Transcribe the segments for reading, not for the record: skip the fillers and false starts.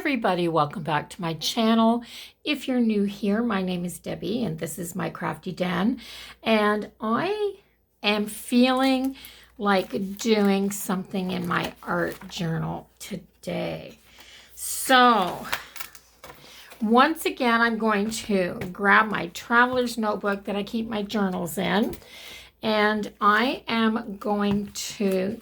everybody, welcome back to my channel. If you're new here, my name is Debbie and this is my crafty den, and I am feeling like doing something in my art journal today. So once again, I'm going to grab my traveler's notebook that I keep my journals in, and I am going to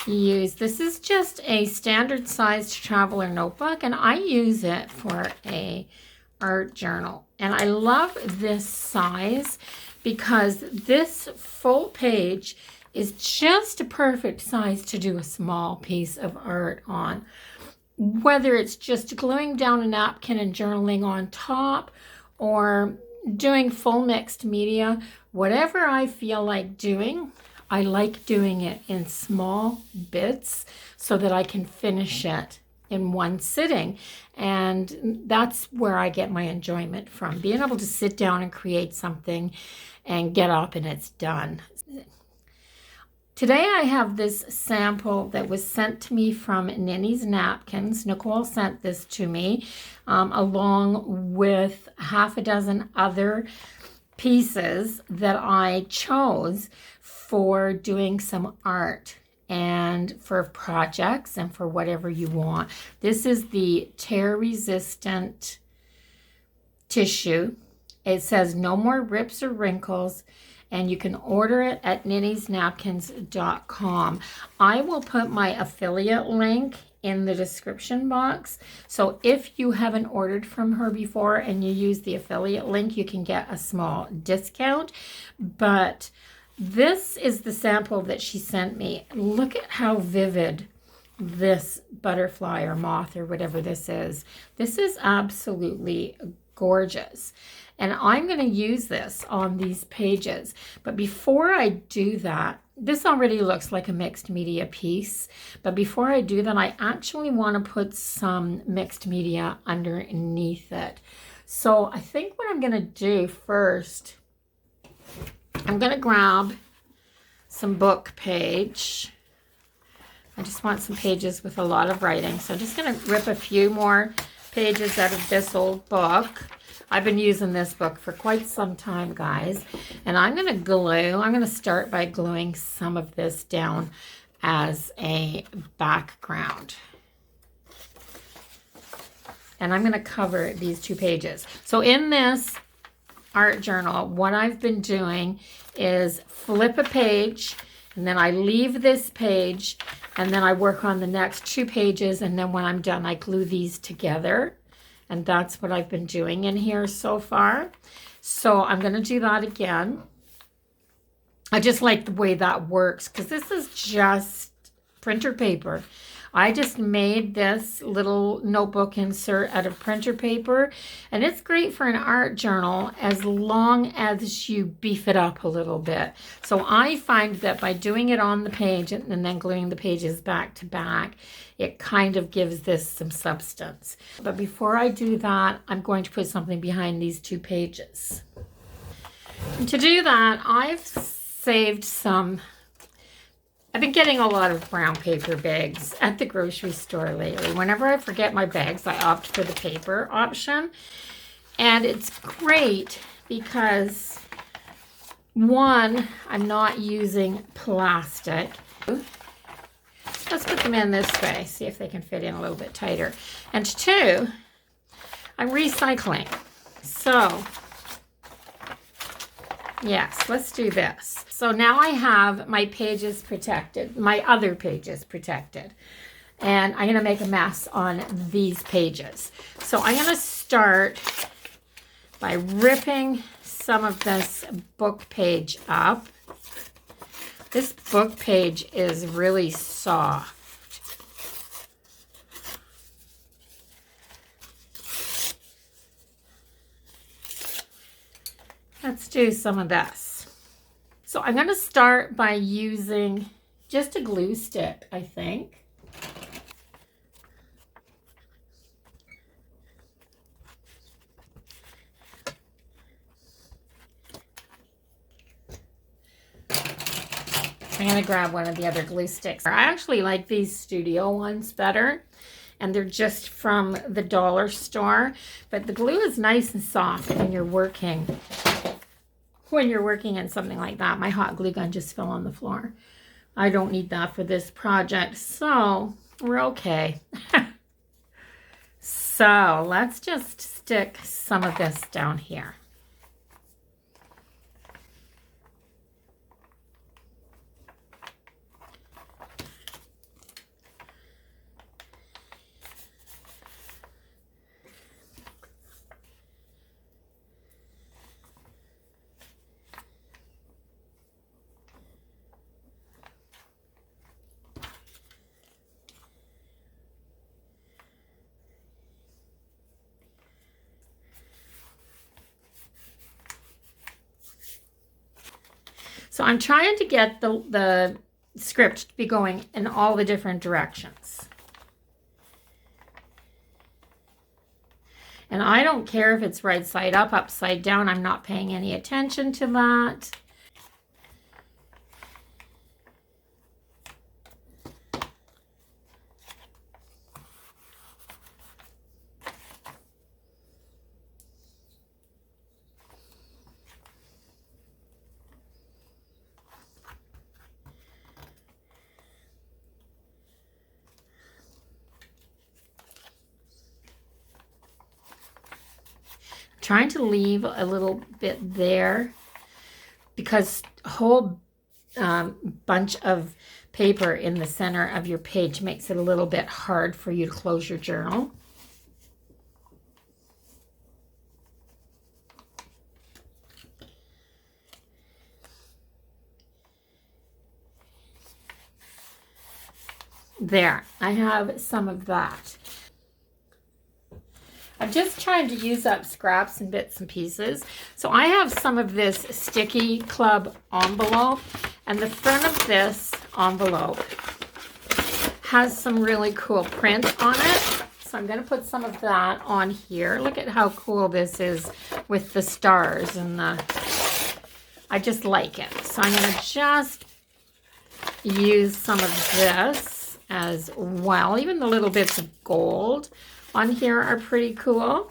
use, this is just a standard sized traveler notebook, and I use it for a art journal. And I love this size because this full page is just a perfect size to do a small piece of art on. Whether it's just gluing down a napkin and journaling on top, or doing full mixed media, whatever I feel like doing, I like doing it in small bits so that I can finish it in one sitting. And that's where I get my enjoyment from, being able to sit down and create something and get up and it's done. Today I have this sample that was sent to me from Ninny's Napkins. Nicole sent this to me along with half a dozen other pieces that I chose for doing some art and for projects and for whatever you want. This is the tear resistant tissue. It says no more rips or wrinkles, and you can order it at ninnysnapkins.com. I will put my affiliate link in the description box. So if you haven't ordered from her before and you use the affiliate link, you can get a small discount. But this is the sample that she sent me. Look at how vivid this butterfly or moth or whatever this is. This is absolutely gorgeous. And I'm going to use this on these pages. But before I do that, this already looks like a mixed media piece. But before I do that, I actually want to put some mixed media underneath it. So I think what I'm going to do first, I'm going to grab some book page. I just want some pages with a lot of writing. So I'm just going to rip a few more pages out of this old book. I've been using this book for quite some time, guys. And I'm going to glue. I'm going to start by gluing some of this down as a background. And I'm going to cover these two pages. So in this art journal, what I've been doing is flip a page, and then I leave this page, and then I work on the next two pages, and then when I'm done, I glue these together. And that's what I've been doing in here so far. So I'm going to do that again. I just like the way that works because this is just printer paper. I just made this little notebook insert out of printer paper, and it's great for an art journal as long as you beef it up a little bit. So I find that by doing it on the page and then gluing the pages back to back, it kind of gives this some substance. But before I do that, I'm going to put something behind these two pages. And to do that, I've saved some. I've been getting a lot of brown paper bags at the grocery store lately. Whenever I forget my bags, I opt for the paper option. And it's great because, one, I'm not using plastic. Let's put them in this way, see if they can fit in a little bit tighter. And two, I'm recycling. So, yes, let's do this. So now I have my pages protected, my other pages protected. And I'm going to make a mess on these pages. So I'm going to start by ripping some of this book page up. This book page is really soft. Let's do some of this. So I'm going to start by using just a glue stick, I think. I'm going to grab one of the other glue sticks. I actually like these studio ones better. and they're just from the dollar store. But the glue is nice and soft when you're working. When you're working in something like that. My hot glue gun just fell on the floor. I don't need that for this project, so we're okay. So let's just stick some of this down here. So I'm trying to get the script to be going in all the different directions. And I don't care if it's right side up, upside down. I'm not paying any attention to that. Trying to leave a little bit there because a whole bunch of paper in the center of your page makes it a little bit hard for you to close your journal. There, I have some of that. I'm just trying to use up scraps and bits and pieces. So I have some of this Sticky Club envelope, and the front of this envelope has some really cool print on it. So I'm going to put some of that on here. Look at how cool this is with the stars and I just like it. So I'm going to just use some of this as well. Even the little bits of gold on here are pretty cool.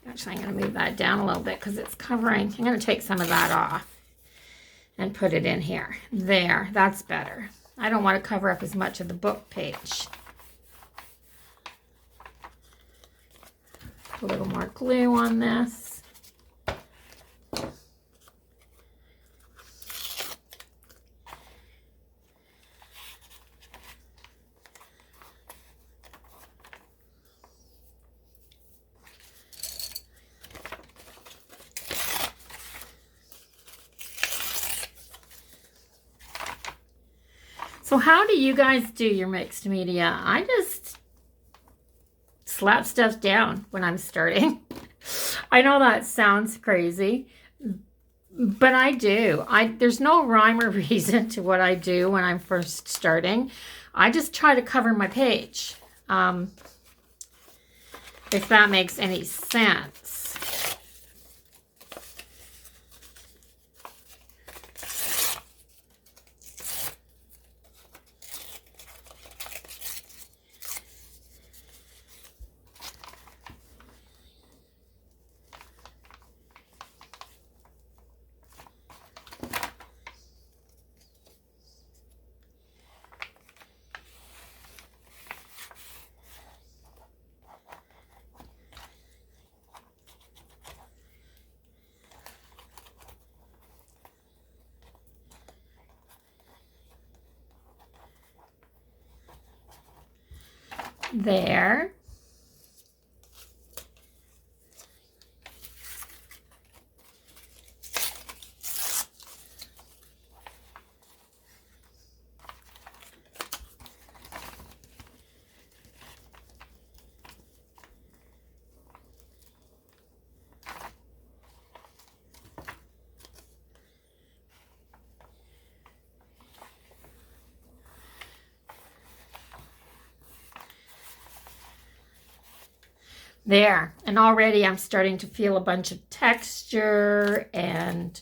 Actually, I'm going to move that down a little bit because it's covering. I'm going to take some of that off and put it in here. There, that's better. I don't want to cover up as much of the book page. A little more glue on this. So how do you guys do your mixed media? I just slap stuff down when I'm starting. I know that sounds crazy, but I do. There's no rhyme or reason to what I do when I'm first starting. I just try to cover my page, if that makes any sense. There. There, and already I'm starting to feel a bunch of texture and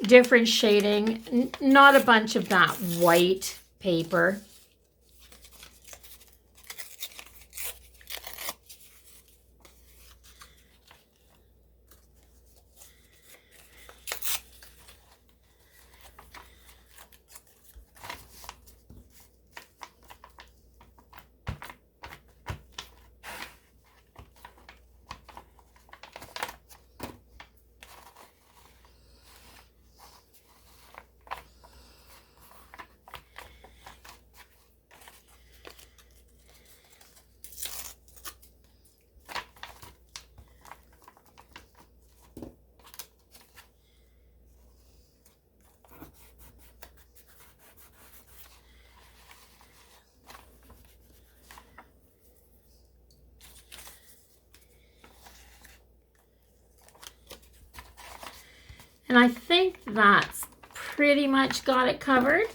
different shading, not a bunch of that white paper. And I think that's pretty much got it covered.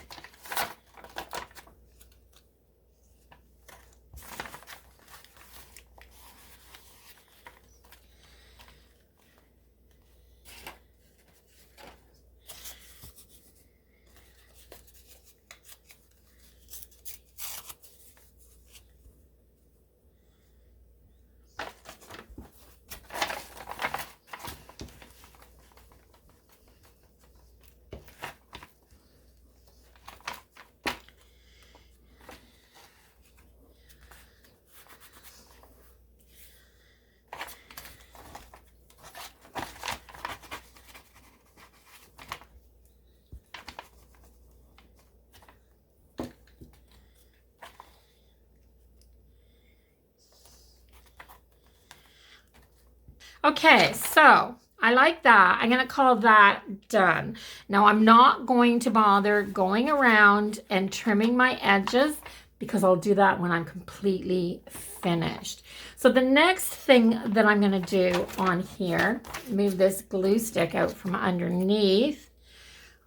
Okay, so I like that. I'm going to call that done. Now, I'm not going to bother going around and trimming my edges because I'll do that when I'm completely finished. So the next thing that I'm going to do on here, move this glue stick out from underneath,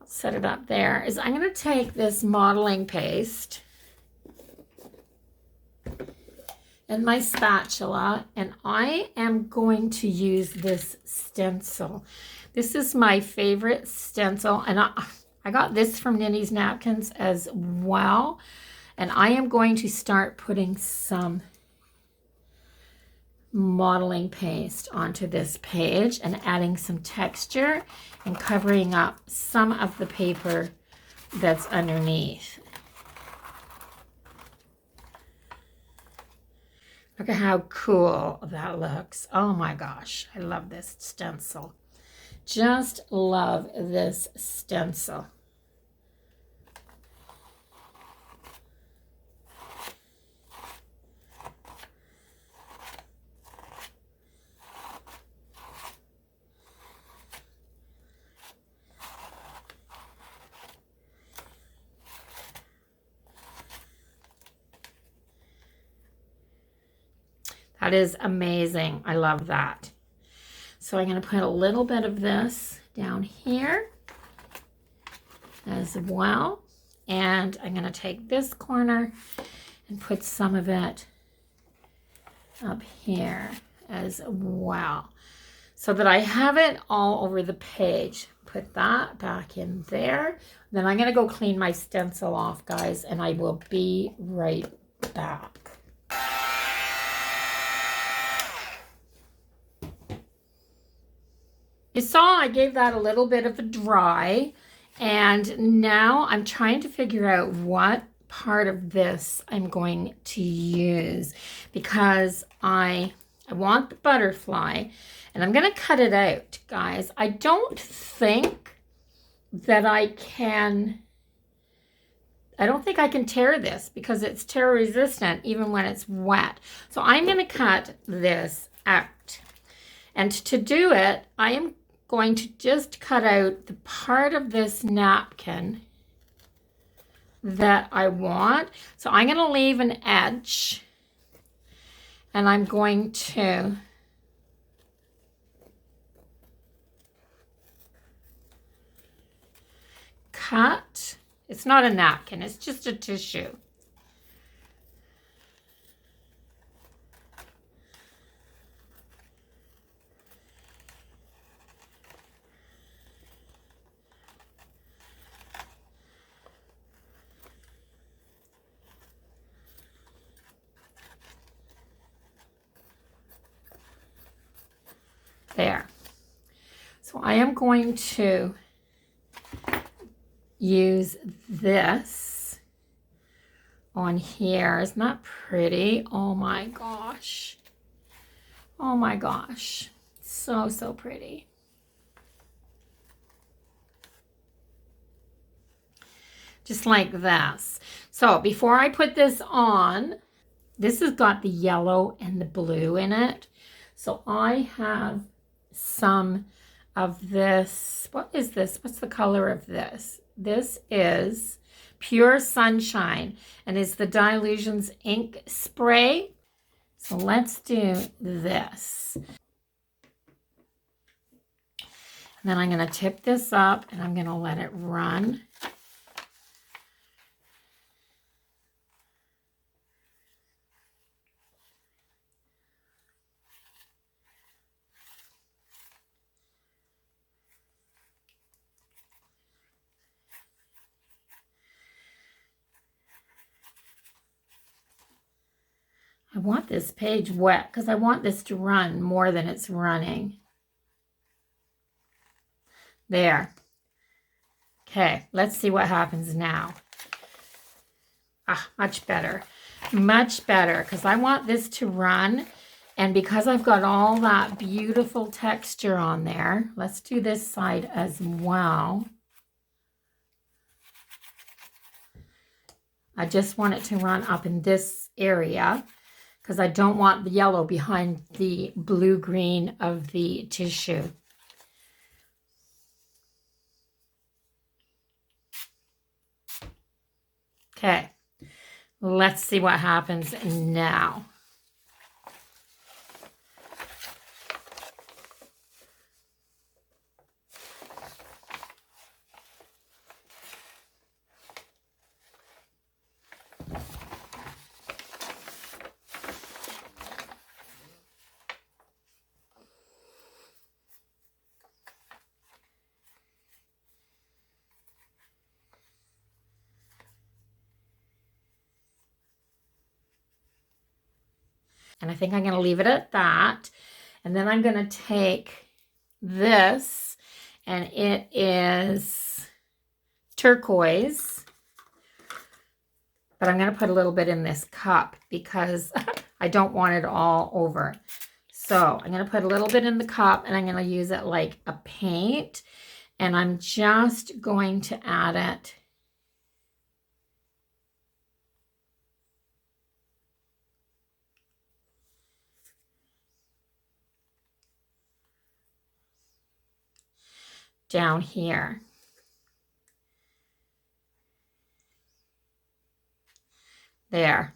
I'll set it up there, is I'm going to take this modeling paste and my spatula, and I am going to use this stencil. This is my favorite stencil, and I got this from Ninny's Napkins as well. And I am going to start putting some modeling paste onto this page and adding some texture and covering up some of the paper that's underneath. Look at how cool that looks. Oh my gosh, I love this stencil. Just love this stencil. That is amazing. I love that. So I'm going to put a little bit of this down here as well. And I'm going to take this corner and put some of it up here as well, so that I have it all over the page. Put that back in there. Then I'm going to go clean my stencil off, guys, and I will be right back. You saw I gave that a little bit of a dry, and now I'm trying to figure out what part of this I'm going to use, because I want the butterfly, and I'm going to cut it out, guys. I don't think I can tear this because it's tear resistant even when it's wet. So I'm going to cut this out. And to do it, I am going to just cut out the part of this napkin that I want. So I'm going to leave an edge, and I'm going to cut. It's not a napkin, it's just a tissue. There. So I am going to use this on here. Isn't that pretty? Oh my gosh. Oh my gosh. So, so pretty. Just like this. So before I put this on, this has got the yellow and the blue in it. So I have some of this. What is this? What's the color of this? This is Pure Sunshine and it's the Dylusions ink spray. So let's do this. And then I'm going to tip this up and I'm going to let it run. I want this page wet because I want this to run more than it's running. There. Okay, let's see what happens now. Ah, much better. Much better because I want this to run. And because I've got all that beautiful texture on there, let's do this side as well. I just want it to run up in this area because I don't want the yellow behind the blue-green of the tissue. Okay, let's see what happens now. And I think I'm going to leave it at that. And then I'm going to take this, and it is turquoise. But I'm going to put a little bit in this cup because I don't want it all over. So I'm going to put a little bit in the cup, and I'm going to use it like a paint. And I'm just going to add it down here. There.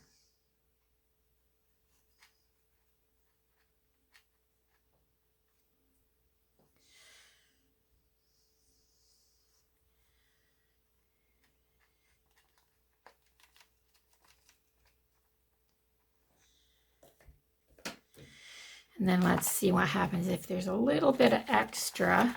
And then let's see what happens if there's a little bit of extra.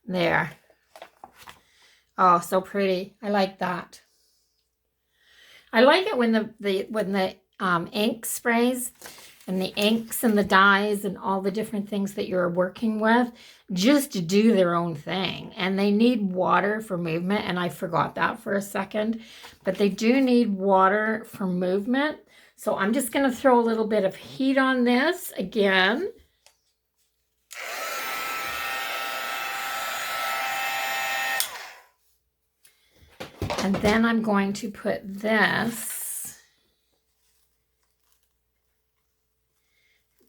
There. Oh, so pretty. I like that. I like it when the ink sprays and the inks and the dyes and all the different things that you're working with just do their own thing. And they need water for movement. And I forgot that for a second. But they do need water for movement. So I'm just going to throw a little bit of heat on this again. And then I'm going to put this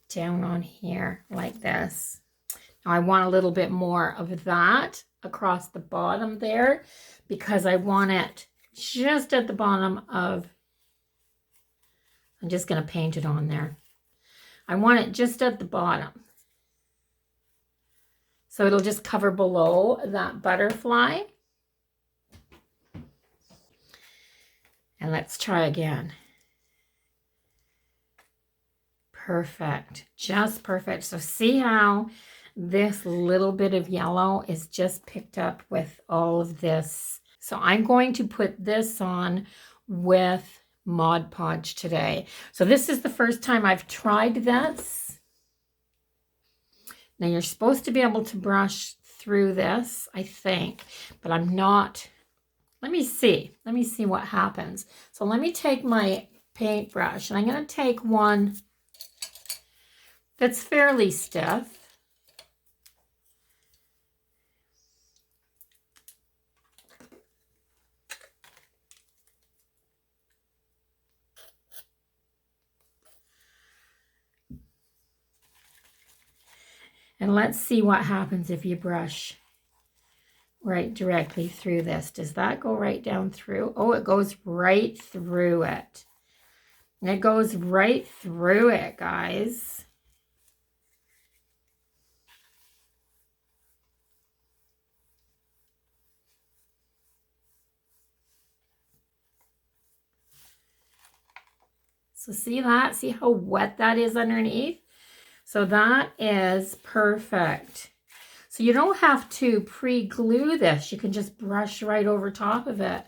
down on here like this. Now I want a little bit more of that across the bottom there because I want it just at the bottom of, I'm just going to paint it on there. I want it just at the bottom. So it'll just cover below that butterfly. And let's try again. Perfect, just perfect. So see how this little bit of yellow is just picked up with all of this. So I'm going to put this on with Mod Podge today. So this is the first time I've tried this. Now you're supposed to be able to brush through this, I think, but I'm not. Let me see what happens. So let me take my paintbrush, and I'm going to take one that's fairly stiff. And let's see what happens if you brush right directly through this. Does that go right down through? Oh, it goes right through it. It goes right through it, guys. So see that? See how wet that is underneath? So that is perfect. So you don't have to pre-glue this. You can just brush right over top of it.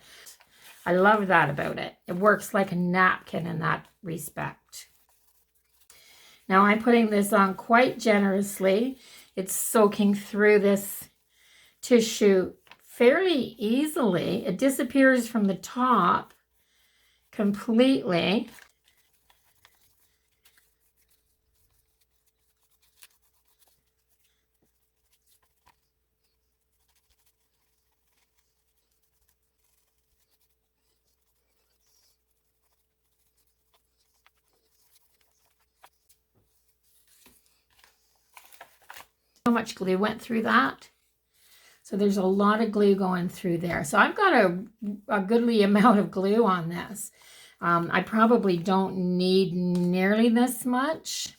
I love that about it. It works like a napkin in that respect. Now I'm putting this on quite generously. It's soaking through this tissue fairly easily. It disappears from the top completely. How much glue went through that? So there's a lot of glue going through there. So I've got a goodly amount of glue on this. I probably don't need nearly this much.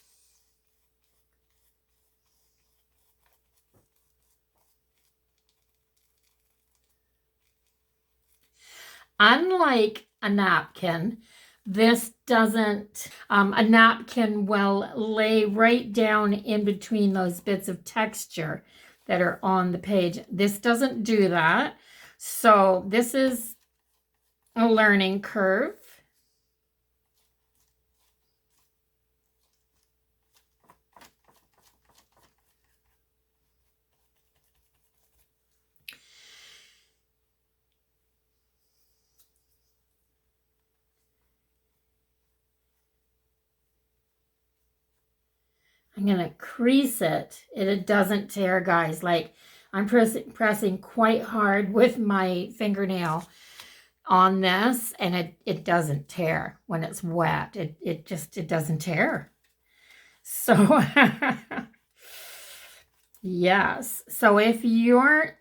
Unlike a napkin, this doesn't, a napkin will lay right down in between those bits of texture that are on the page. This doesn't do that. So this is a learning curve. I'm going to crease it. It doesn't tear, guys. Like I'm pressing quite hard with my fingernail on this, and it doesn't tear when it's wet. It doesn't tear. So yes. So if you're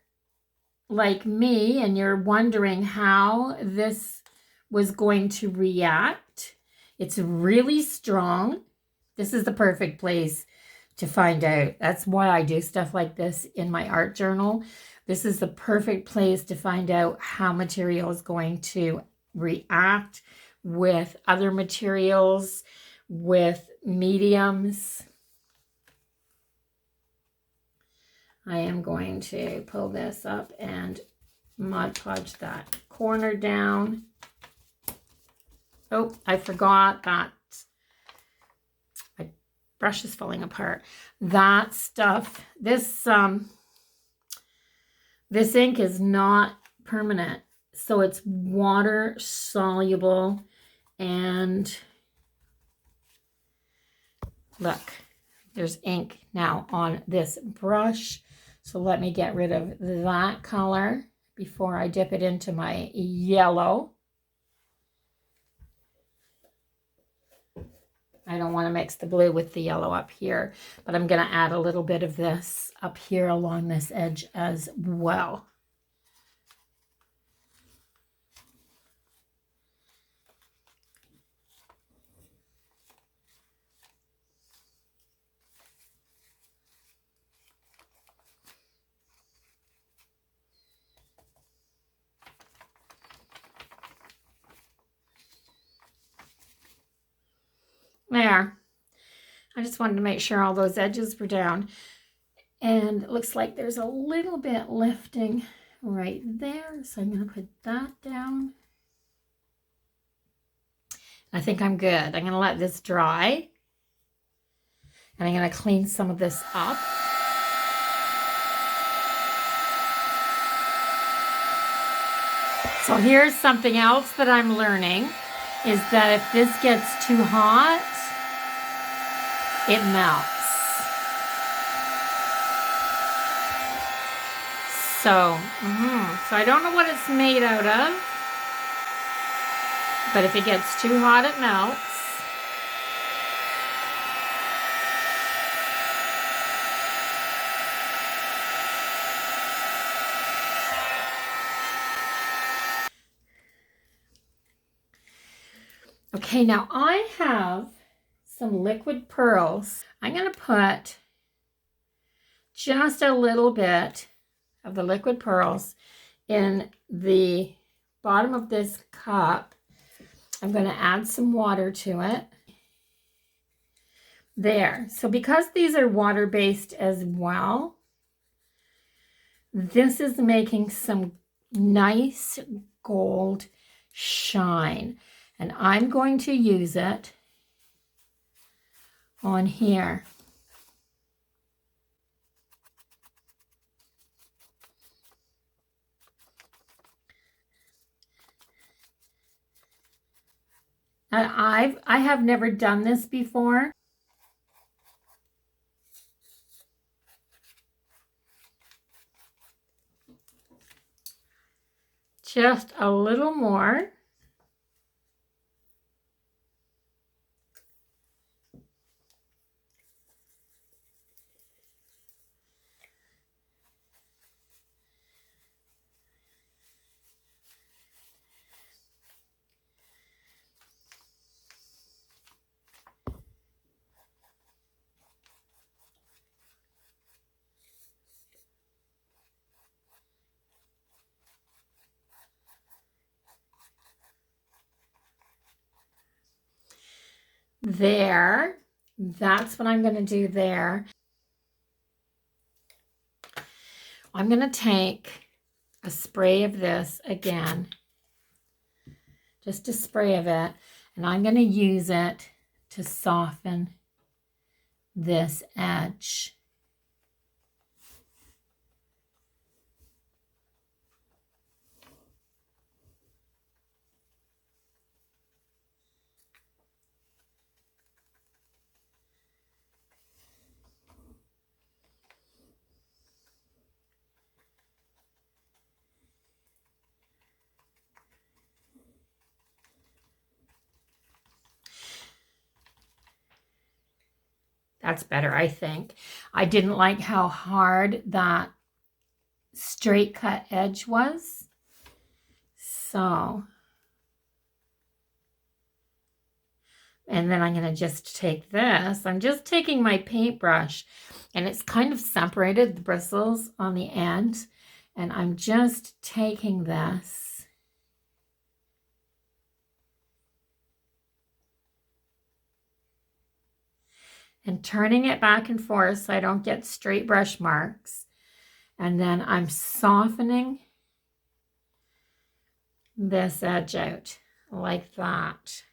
like me and you're wondering how this was going to react, it's really strong. This is the perfect place to find out. That's why I do stuff like this in my art journal. This is the perfect place to find out how material is going to react with other materials, with mediums. I am going to pull this up and Mod Podge that corner down. Oh, I forgot that. My brush is falling apart. That stuff, this ink is not permanent, so it's water soluble. And look, there's ink now on this brush. So let me get rid of that color before I dip it into my yellow. I don't want to mix the blue with the yellow up here, but I'm going to add a little bit of this up here along this edge as well. I just wanted to make sure all those edges were down. And it looks like there's a little bit lifting right there. So I'm going to put that down. I think I'm good. I'm going to let this dry. And I'm going to clean some of this up. So here's something else that I'm learning, is that if this gets too hot, it melts. So I don't know what it's made out of, but if it gets too hot, it melts. Okay, now I have some liquid pearls. I'm going to put just a little bit of the liquid pearls in the bottom of this cup. I'm going to add some water to it. There. So because these are water-based as well, this is making some nice gold shine. And I'm going to use it on here. I have never done this before. Just a little more. There. That's what I'm going to do there. I'm going to take a spray of this again, just a spray of it, and I'm going to use it to soften this edge. That's better, I think. I didn't like how hard that straight cut edge was. So, and then I'm going to just take this. I'm just taking my paintbrush, and it's kind of separated the bristles on the end. And I'm just taking this and turning it back and forth so I don't get straight brush marks. And then I'm softening this edge out like that.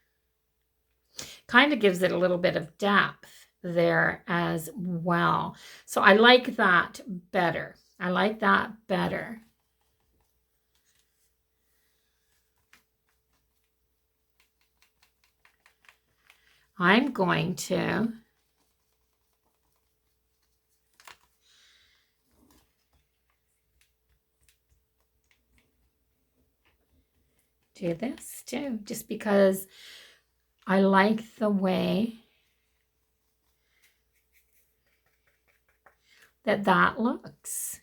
Kind of gives it a little bit of depth there as well. So I like that better. I like that better. I'm going to do this too, just because I like the way that that looks.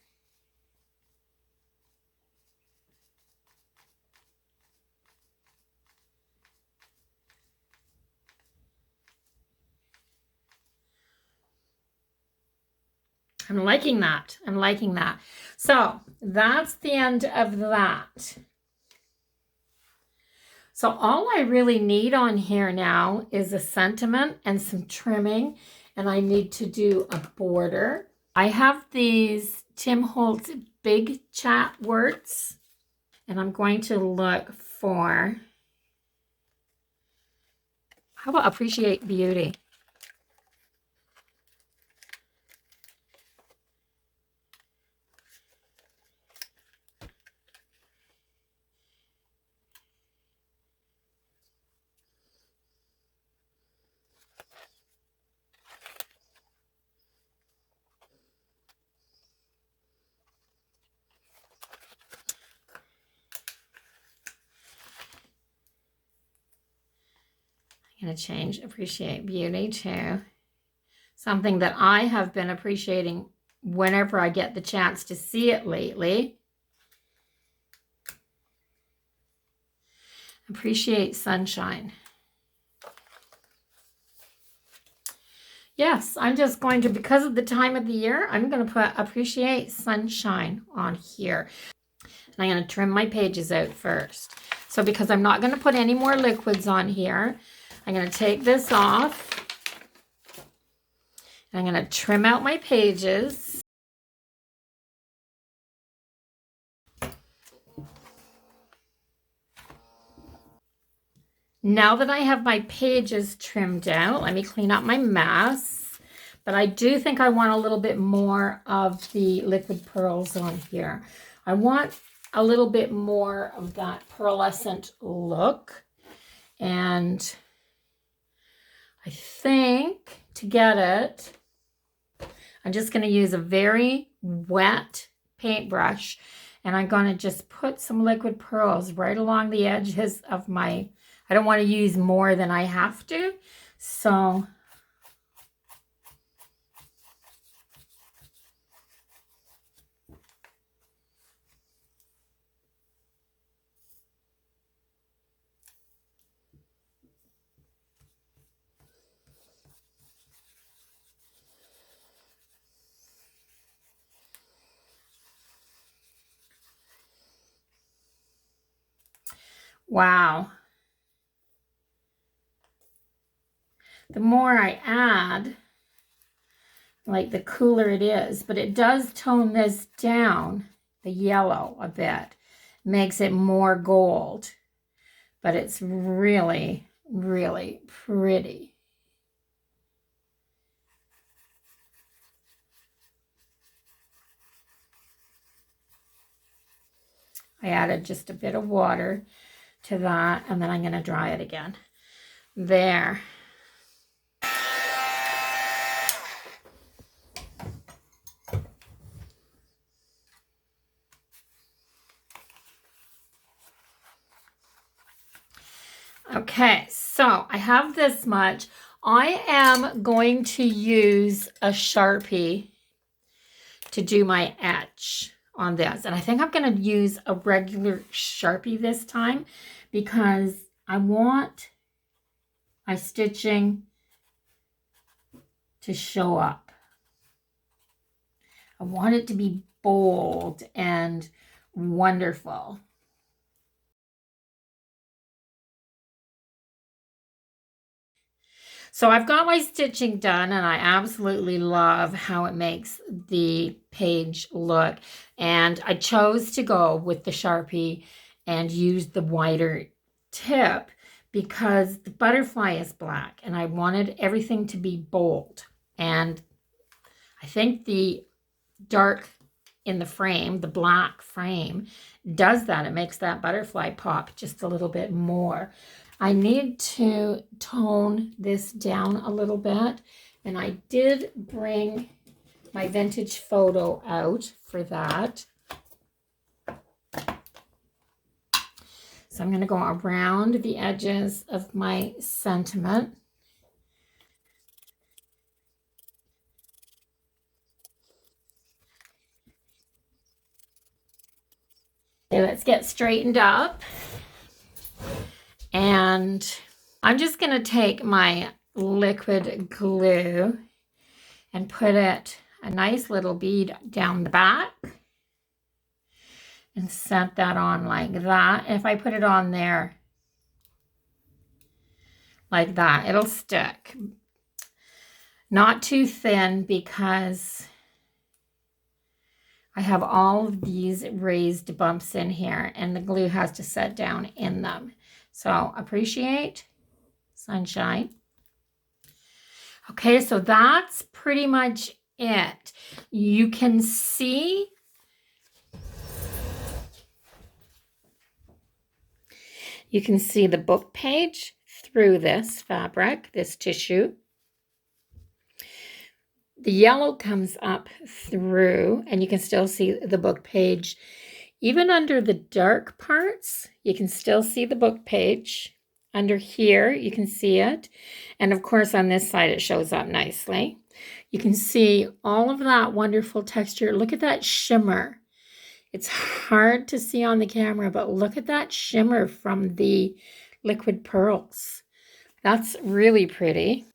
I'm liking that. I'm liking that. So that's the end of that. So all I really need on here now is a sentiment and some trimming and I need to do a border. I have these Tim Holtz Big Chat words, and I'm going to look for, how about Appreciate Beauty? I'm going to change Appreciate Beauty to something that I have been appreciating whenever I get the chance to see it lately. Appreciate Sunshine. Yes, I'm just going to, because of the time of the year, I'm going to put Appreciate Sunshine on here. And I'm going to trim my pages out first. So because I'm not going to put any more liquids on here, I'm going to take this off. I'm going to trim out my pages. Now that I have my pages trimmed out, let me clean up my mess. But I do think I want a little bit more of the liquid pearls on here. I want a little bit more of that pearlescent look. And I think to get it, I'm just going to use a very wet paintbrush, and I'm going to just put some liquid pearls right along the edges of my, I don't want to use more than I have to. So wow. The more I add, like the cooler it is, but it does tone this down, the yellow a bit, makes it more gold, but it's really, really pretty. I added just a bit of water to that, and then I'm going to dry it again. There. Okay, so I have this much. I am going to use a Sharpie to do my etch on this. And I think I'm going to use a regular Sharpie this time because I want my stitching to show up. I want it to be bold and wonderful. So I've got my stitching done, and I absolutely love how it makes the page look. And I chose to go with the Sharpie and use the wider tip because the butterfly is black and I wanted everything to be bold. And I think the dark in the frame, the black frame, does that. It makes that butterfly pop just a little bit more. I need to tone this down a little bit, and I did bring my vintage photo out for that. So I'm going to go around the edges of my sentiment. Okay, let's get straightened up. And I'm just going to take my liquid glue and put it, a nice little bead down the back, and set that on like that. If I put it on there like that, it'll stick. Not too thin because I have all of these raised bumps in here and the glue has to set down in them. So appreciate sunshine. Okay, so that's pretty much it. You can see the book page through this fabric, this tissue. The yellow comes up through, and you can still see the book page. Even under the dark parts, you can still see the book page. Under here, you can see it. And of course, on this side, it shows up nicely. You can see all of that wonderful texture. Look at that shimmer. It's hard to see on the camera, but look at that shimmer from the liquid pearls. That's really pretty.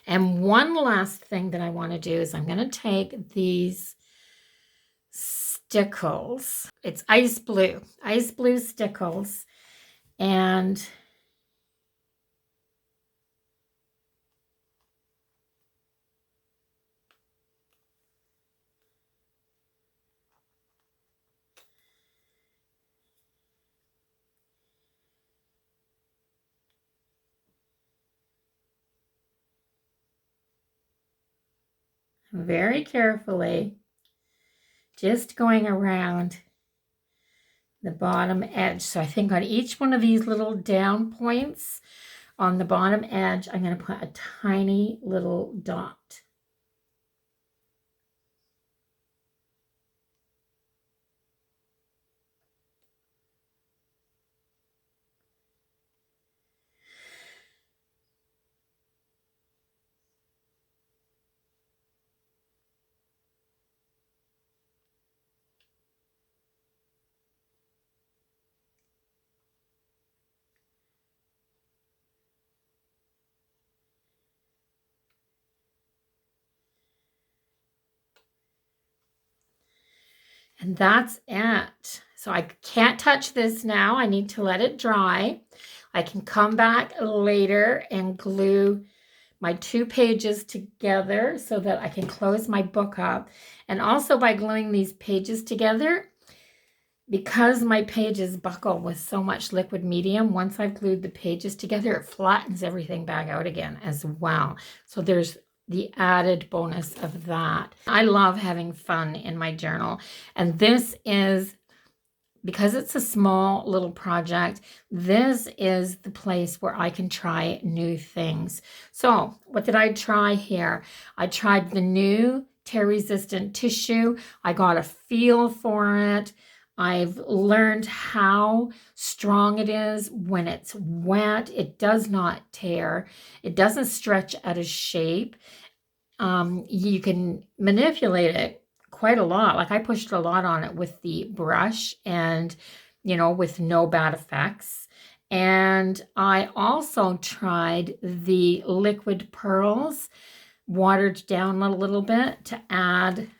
And one last thing that I want to do is I'm going to take these stickles. It's ice blue stickles. And very carefully, just going around the bottom edge. So I think on each one of these little down points on the bottom edge, I'm going to put a tiny little dot. And that's it. So I can't touch this now. I need to let it dry. I can come back later and glue my 2 pages together so that I can close my book up. And also by gluing these pages together, because my pages buckle with so much liquid medium, once I've glued the pages together, it flattens everything back out again as well. So there's the added bonus of that. I love having fun in my journal. And this is, because it's a small little project, this is the place where I can try new things. So what did I try here? I tried the new tear-resistant tissue. I got a feel for it. I've learned how strong it is when it's wet. It does not tear. It doesn't stretch out of shape. You can manipulate it quite a lot. Like I pushed a lot on it with the brush and, with no bad effects. And I also tried the liquid pearls, watered down a little bit to add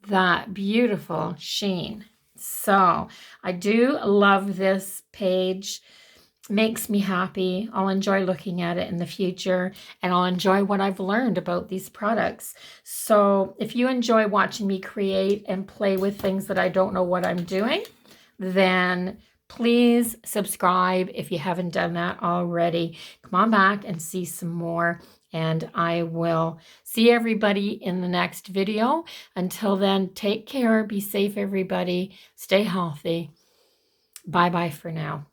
that beautiful sheen. So I do love this page. Makes me happy. I'll enjoy looking at it in the future, and I'll enjoy what I've learned about these products. So if you enjoy watching me create and play with things that I don't know what I'm doing, then please subscribe if you haven't done that already. Come on back and see some more. And I will see everybody in the next video. Until then, take care. Be safe, everybody. Stay healthy. Bye-bye for now.